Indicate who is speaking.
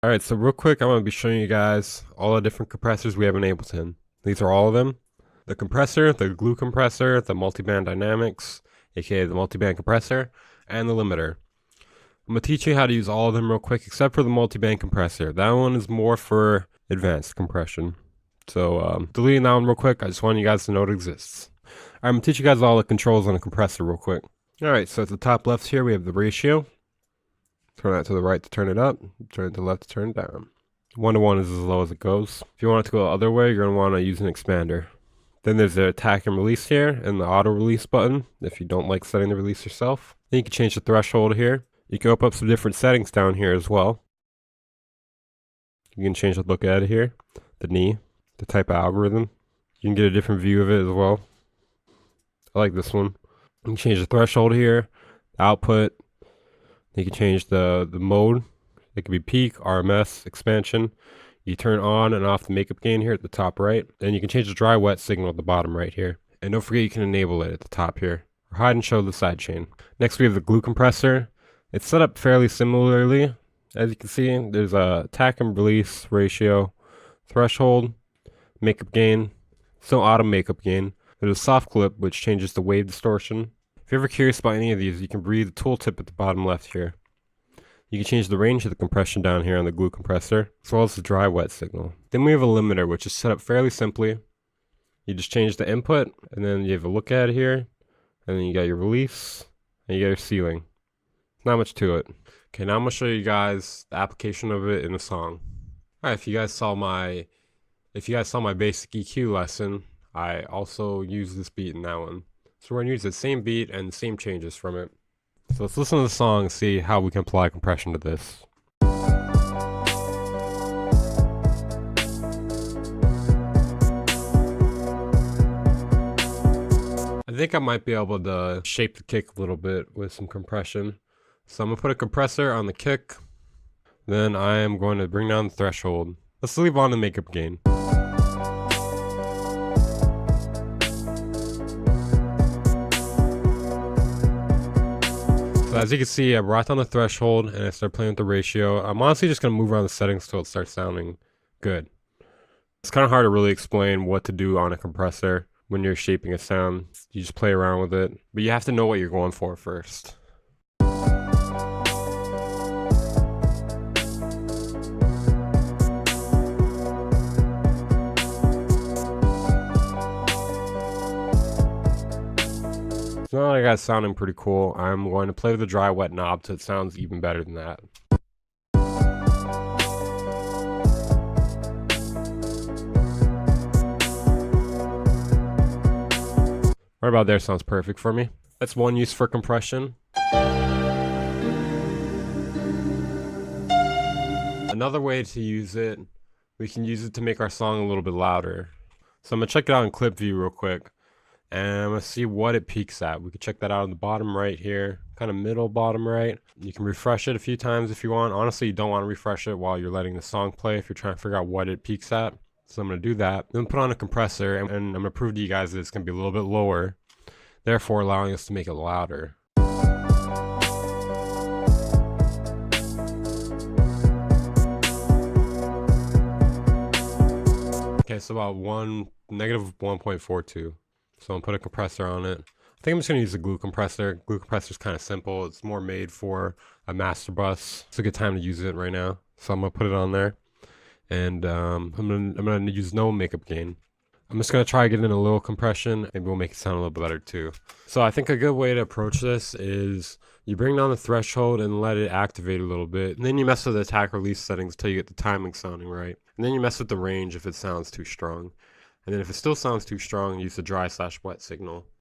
Speaker 1: Alright, so real quick, I'm going to be showing you guys all the different compressors we have in Ableton. These are all of them. The compressor, the GlueCompressor, the multiband dynamics, aka the multiband compressor, and the limiter. I'm going to teach you how to use all of them real quick, except for the multiband compressor. That one is more for advanced compression. So, deleting that one real quick, I just want you guys to know it exists. Alright, I'm going to teach you guys all the controls on the compressor real quick. Alright, so at the top left here, we have the ratio. Turn that to the right to turn it up, turn it to the left to turn it down. 1 to 1 is as low as it goes. If you want it to go the other way, you're going to want to use an expander. Then there's the attack and release here, and the auto release button, if you don't like setting the release yourself. Then you can change the threshold here. You can open up some different settings down here as well. You can change the look at it here, the knee, the type of algorithm. You can get a different view of it as well. I like this one. You can change the threshold here, the output. You can change the mode. It could be peak, RMS, expansion. You turn on and off the makeup gain here at the top right. Then you can change the dry wet signal at the bottom right here. And don't forget you can enable it at the top here. Or hide and show the sidechain. Next we have the GlueCompressor. It's set up fairly similarly. As you can see, there's a attack and release ratio, threshold, makeup gain, still auto makeup gain. There's a soft clip which changes the wave distortion. If you're ever curious about any of these, you can read the tooltip at the bottom left here. You can change the range of the compression down here on the GlueCompressor, as well as the dry wet signal. Then we have a limiter, which is set up fairly simply. You just change the input, and then you have a look at it here, and then you got your release, and you got your ceiling. Not much to it. Okay, now I'm gonna show you guys the application of it in a song. Alright, if you guys saw my basic EQ lesson, I also used this beat in that one. So we're going to use the same beat and the same changes from it. So let's listen to the song and see how we can apply compression to this. I think I might be able to shape the kick a little bit with some compression. So I'm going to put a compressor on the kick. Then I am going to bring down the threshold. Let's leave on the makeup gain. So as you can see, I brought down the threshold and I started playing with the ratio. I'm honestly just going to move around the settings till it starts sounding good. It's kind of hard to really explain what to do on a compressor when you're shaping a sound. You just play around with it, but you have to know what you're going for first. So now that I got it sounding pretty cool, I'm going to play with the dry wet knob so it sounds even better than that. Right about there sounds perfect for me. That's one use for compression. Another way to use it, we can use it to make our song a little bit louder. So I'm going to check it out in clip view real quick. And I'm going to see what it peaks at. We can check that out in the bottom right here, kind of middle bottom right. You can refresh it a few times if you want. Honestly, you don't want to refresh it while you're letting the song play if you're trying to figure out what it peaks at. So I'm going to do that. Then put on a compressor, and I'm going to prove to you guys that it's going to be a little bit lower, therefore allowing us to make it louder. Okay, so about negative 1.42. So I'm going to put a compressor on it. I think I'm just going to use the GlueCompressor. GlueCompressor is kind of simple. It's more made for a master bus. It's a good time to use it right now. So I'm going to put it on there. And I'm going to use no makeup gain. I'm just going to try getting in a little compression. Maybe we'll make it sound a little bit better too. So I think a good way to approach this is you bring down the threshold and let it activate a little bit. And then you mess with the attack release settings until you get the timing sounding right. And then you mess with the range if it sounds too strong. And then if it still sounds too strong, use the dry/wet signal.